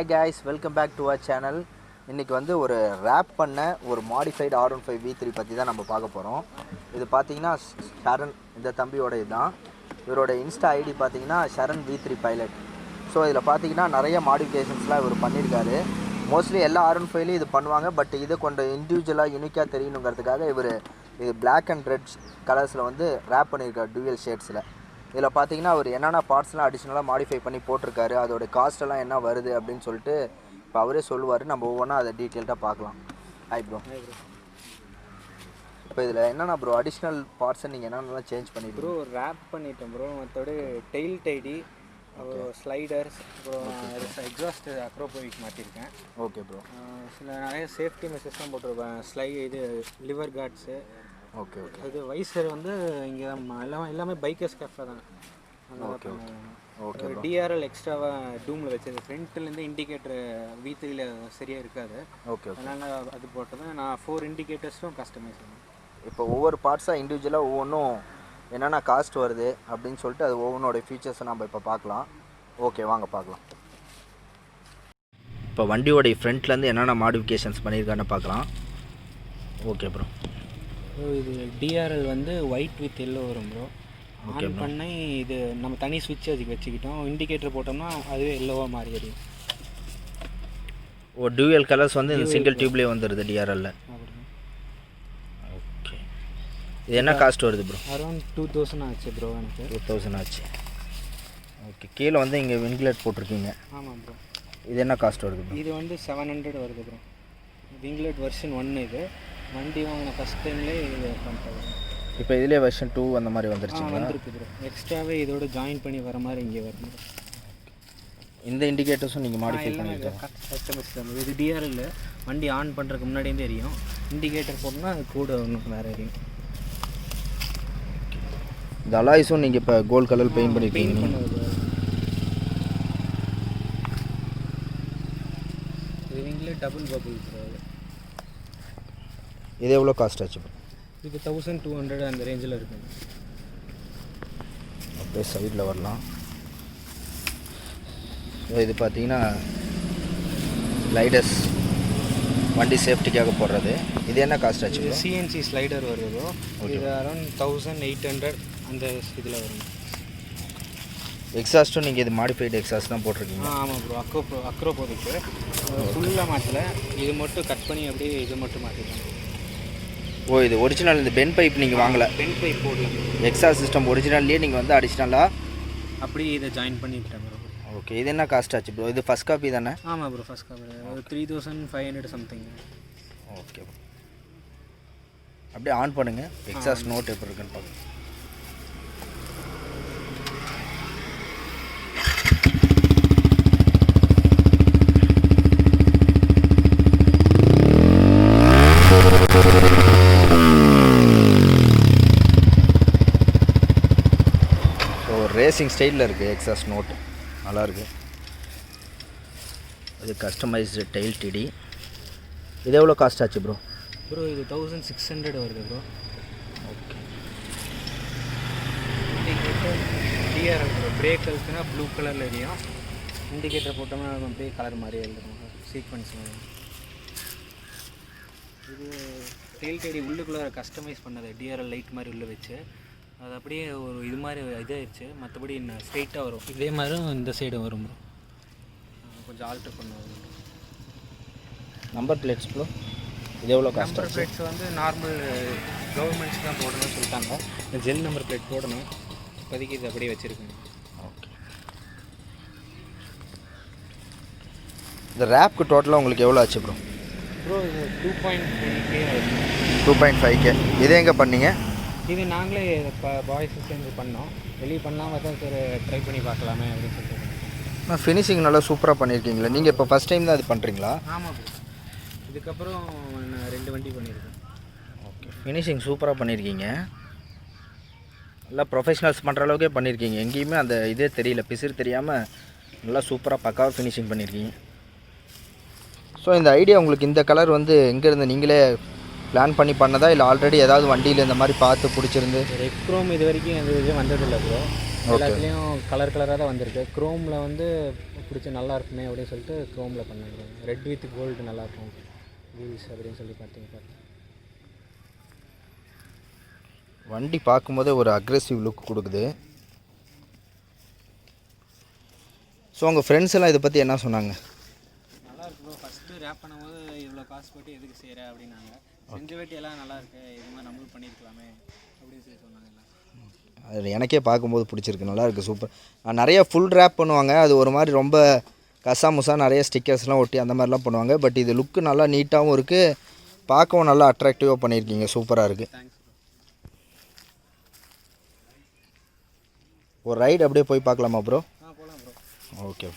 Hi guys, welcome back to our channel. இன்னைக்கு வந்து ஒரு ரேப் பண்ண ஒரு மாடிஃபைடு R15 V3 பற்றி தான் நம்ம பார்க்க போகிறோம். இது பார்த்தீங்கன்னா ஷரண் இந்த தம்பியோட இதுதான். இவரோட இன்ஸ்டா ஐடி பார்த்தீங்கன்னா ஷரண் V3 பைலட். ஸோ இதில் பார்த்தீங்கன்னா நிறைய மாடிஃபிகேஷன்ஸ்லாம் இவர் பண்ணியிருக்காரு. மோஸ்ட்லி எல்லா R15லையும் இது பண்ணுவாங்க, பட் இது கொஞ்சம் இண்டிவிஜுவலாக யூனிக்காக தெரியணுங்கிறதுக்காக இவர் இது பிளாக் அண்ட் ரெட் கலர்ஸில் வந்து ரேப் பண்ணியிருக்காரு டூயல் ஷேட்ஸில். இதில் பார்த்தீங்கன்னா அவர் என்னென்ன பார்ட்ஸ்லாம் அடிஷ்னலாக மாடிஃபை பண்ணி போட்டிருக்காரு, அதோட காஸ்ட்டெல்லாம் என்ன வருது அப்படின்னு சொல்லிட்டு இப்போ அவரே சொல்லுவார். நம்ம ஒவ்வொன்றா அதை டீட்டெயில்டாக பார்க்கலாம். Hi bro. இப்போ இதில் என்னென்ன ப்ரோ அடிஷ்னல் பார்ட்ஸை நீங்கள் என்னென்னலாம் சேஞ்ச் பண்ணி ப்ரோ ரேப் பண்ணிட்டேன் ப்ரோ. மற்றோட டெயில் டைடி, ஸ்லைடர்ஸ், அப்புறம் எக்ஸாஸ்ட் அக்ரோபோவிக் மாற்றிருக்கேன். Okay bro. சில நிறைய சேஃப்டி மெஷர்ஸ்லாம் போட்டிருப்பேன். இது லிவர் கார்ட்ஸு. Okay okay. இது வைசர் வந்து இங்கே எல்லாமே பைக்கர்ஸ் கேஃபே தான். Okay okay. டிஆர்எல் எக்ஸ்ட்ராவாக டூமில் வச்சது. ஃப்ரண்ட்லேருந்து இண்டிகேட்டர் V3ல சரியாக இருக்காது. ஓகே. அதனால் அது போட்டது. நான் 4 இண்டிகேட்டர்ஸும் கஸ்டமைஸ் பண்ணேன். இப்போ ஒவ்வொரு பார்ட்ஸாக இண்டிவிஜுவலாக ஒவ்வொன்றும் என்னென்ன காஸ்ட் வருது அப்படின்னு சொல்லிட்டு அது ஒவ்வொன்றோடைய ஃபீச்சர்ஸை நம்ம இப்போ பார்க்கலாம். ஓகே, வாங்க பார்க்கலாம். இப்போ வண்டியோடைய ஃப்ரண்ட்லேருந்து என்னென்ன மாடிஃபிகேஷன்ஸ் பண்ணியிருக்கான்னு பார்க்கலாம். Okay bro. இது டிஆர்எல் வந்து ஒயிட் வித் எல்லோ வரும் ப்ரோ. ஆன் பண்ணி இது நம்ம தனி சுவிட்ச் அதுக்கு வச்சுக்கிட்டோம். இண்டிகேட்டர் போட்டோம்னா அதுவே எல்லோவாக மாறிடும். ஓ, டியூயல் கலர்ஸ் வந்து இந்த சிங்கிள் டியூப்லேயே வந்துடுது டிஆர்எல்ல. ஓகே. இது என்ன காஸ்ட் வருது ப்ரோ? அரௌண்ட் 2000 ஆச்சு ப்ரோ. எனக்கு 2000 ஆச்சு. ஓகே. கீழே வந்து இங்கே விங்லெட் போட்டிருக்கீங்க. ஆமாம் ப்ரோ. இது என்ன காஸ்ட் வருது ப்ரோ? இது வந்து 700 வருது ப்ரோ. விங்லெட் வெர்ஷன் 1 இது. வண்டி வாங்கின ஃபஸ்ட் டைம்லேயே இது பண்ணிட்டாங்க. இப்போ இதிலே வெர்ஷன் 2 அந்த மாதிரி வந்துருச்சுங்களா? வந்துருக்கு ப்ரோ. எக்ஸ்ட்ராவே இதோட ஜாயின் பண்ணி வர மாதிரி இங்கே வரும். இந்த இண்டிகேட்டர்ஸும் நீங்கள் மாடிஃபை பண்ணிருக்கீங்க? கஸ்டமைஸ் தான். இது டிஆர்எல் வண்டி ஆன் பண்ணுறதுக்கு முன்னாடியே தெரியும். இண்டிகேட்டர் போட்டோம்னா அது கூட ஒன்று வேறு எரியும். இந்த அலாய்ஸும் நீங்கள் இப்போ கோல்ட் கலர் பெயிண்ட் பண்ணியிருக்கீங்க. இது நீங்களே டபுள் பபுள் ப்ரோ. இது எவ்வளோ காஸ்ட் ஆச்சு ப்ரோ? இது 1200 அந்த ரேஞ்சில் இருக்குங்க. அப்படியே சைடில் வரலாம். இது பார்த்தீங்கன்னா ஸ்லைடர்ஸ் வண்டி சேஃப்டிக்காக போடுறது. இது என்ன காஸ்ட் ஆச்சு? சிஎன்சி ஸ்லைடர் வருது. இது அரௌண்ட் 1800 அந்த இதில் வரும். எக்ஸாஸ்ட்டும் நீங்கள் இது மாடிஃபைடு எக்ஸாஸ்ட் தான் போட்டிருக்கீங்க? ஆமாம் ப்ரோ. அக்ரோபோவிக்கு ஃபுல்லாக மாற்றலை. இது மட்டும் கட் பண்ணி அப்படியே இது மட்டும் மாற்றிட்டோம். ஓ, இது ஒரிஜினல். இந்த பென் பைப் நீங்கள் வாங்கலை? பென் பைப் போடலாம். எக்ஸாஸ்ட் சிஸ்டம் ஒரிஜினல்லையே நீங்கள் வந்து அடிஷ்னலாக அப்படியே இதை ஜாயின் பண்ணிவிட்டேன் ப்ரோ. ஓகே. இது என்ன காஸ்ட் ஆச்சு ப்ரோ? இது ஃபஸ்ட் காப்பி தானே? ஆமாம் bro, first copy. 3500 something. Okay. அப்படியே ஆன் பண்ணுங்கள். எக்ஸாஸ்ட் நோட் எப்படி இருக்குன்னு பார்க்கலாம். ரேசிங் ஸ்டைலில் இருக்குது எக்ஸாஸ்ட் நோட். நல்லாயிருக்கு. இது கஸ்டமைஸ்டு டெயில் டிடி. இது எவ்வளோ காஸ்ட் ஆச்சு ப்ரோ? ப்ரோ இது 1600 வருது bro. Okay. Indicator TRL bro. Break இருக்குன்னா ப்ளூ கலரில் எரியும். இண்டிகேட்டர் போட்டோம்னா அப்படியே கலர் மாதிரி எழுதும் சீக்வன்ஸ் மாதிரி. இது டெயில் டைடி உள்ளுக்குள்ளே கஸ்டமைஸ் பண்ணது. டிஆர்எல் லைட் மாதிரி உள்ளே வச்சு அது அப்படியே ஒரு இது மாதிரி இதாகிடுச்சு. மற்றபடி இன்னும் ஸ்ட்ரெயிட்டாக வரும். இதே மாதிரி இந்த சைடு வரும் ப்ரோ. கொஞ்சம் ஆல்ட்ரு பண்ணுவோம். நம்பர் பிளேட்ஸ் ப்ரோ இது எவ்வளோ காஸ்ட்? நம்பர் பிளேட்ஸ் வந்து நார்மல் கவர்மெண்ட்ஸ் தான் போடணும்னு சொல்லிட்டாங்க. இந்த ஜெல் நம்பர் பிளேட் போடணும். இப்போதைக்கு இது அப்படியே வச்சுருக்கேன். ஓகே. இந்த ரேப்க்கு டோட்டலாக உங்களுக்கு எவ்வளோ ஆச்சு ப்ரோ? ப்ரோ இது 2.5K ஆகிடுச்சு. 2.5K. இதே எங்கே பண்ணீங்க? இது நாங்களே பாய்ஸ் சேர்ந்து பண்ணோம். வெளியே பண்ணாமல் தான் சரி ட்ரை பண்ணி பார்க்கலாமே அப்படின்னு சொல்லிட்டு. ஃபினிஷிங் நல்லா சூப்பராக பண்ணியிருக்கீங்களா? நீங்கள் இப்போ ஃபஸ்ட் டைம் தான் இது பண்ணுறீங்களா? ஆமாம் ப்ரோ. இதுக்கப்புறம் நான் 2 வண்டி பண்ணியிருக்கேன். ஓகே. ஃபினிஷிங் சூப்பராக பண்ணியிருக்கீங்க. நல்லா ப்ரொஃபஷனல்ஸ் பண்ணுற அளவுக்கே பண்ணியிருக்கீங்க. எங்கேயுமே அந்த இதே தெரியல, பிசிறு தெரியாமல் நல்லா சூப்பராக பக்காவாக ஃபினிஷிங் பண்ணியிருக்கீங்க. ஸோ இந்த ஐடியா உங்களுக்கு இந்த கலர் வந்து எங்கேருந்து நீங்களே பிளான் பண்ணி பண்ணதா இல்லை ஆல்ரெடி ஏதாவது வண்டியில் இந்த மாதிரி பார்த்து பிடிச்சிருந்து? ரெட் க்ரோம் இது வரைக்கும் எந்த இதுலேயும் வந்ததில்லை ப்ரோ. எல்லாத்துலேயும் கலர் கலராக தான் வந்திருக்கு. க்ரோமில் வந்து பிடிச்சி நல்லா இருக்குமே அப்படின்னு சொல்லிட்டு க்ரோமில் பண்ணேன். ரெட் வித் கோல்டு நல்லாயிருக்கும் வீல்ஸ் அப்படின்னு சொல்லி பார்த்தீங்க. வண்டி பார்க்கும்போதே ஒரு அக்ரெசிவ் லுக் கொடுக்குது. ஸோ உங்கள் ஃப்ரெண்ட்ஸ் எல்லாம் இதை பற்றி என்ன சொன்னாங்க? நல்லா இருக்கு ப்ரோ. ஃபஸ்ட்டு ரேப் பண்ணும்போது இவ்வளோ காசு போட்டு எதுக்கு செய்கிற அப்படின்னாங்க. செஞ்ச வேட்டியெல்லாம் நல்லா இருக்கு, இது மாதிரி நம்மளும் பண்ணியிருக்கலாமே அப்படின்னு சொல்லி சொன்னாங்க எல்லாம். அது எனக்கே பார்க்கும்போது பிடிச்சிருக்கு, நல்லா இருக்குது, சூப்பர். நிறைய ஃபுல் ரேப் பண்ணுவாங்க, அது ஒரு மாதிரி ரொம்ப கசாமுசா நிறைய ஸ்டிக்கர்ஸ்லாம் ஒட்டி அந்த மாதிரிலாம் பண்ணுவாங்க. பட் இது லுக்கு நல்லா நீட்டாகவும் இருக்குது, பார்க்கவும் நல்லா அட்ராக்டிவாக பண்ணியிருக்கீங்க, சூப்பராக இருக்குது. தேங்க்ஸ். ஒரு ரைடு அப்படியே போய் பார்க்கலாமா ப்ரோ? போகலாம் ப்ரோ. ஓகே.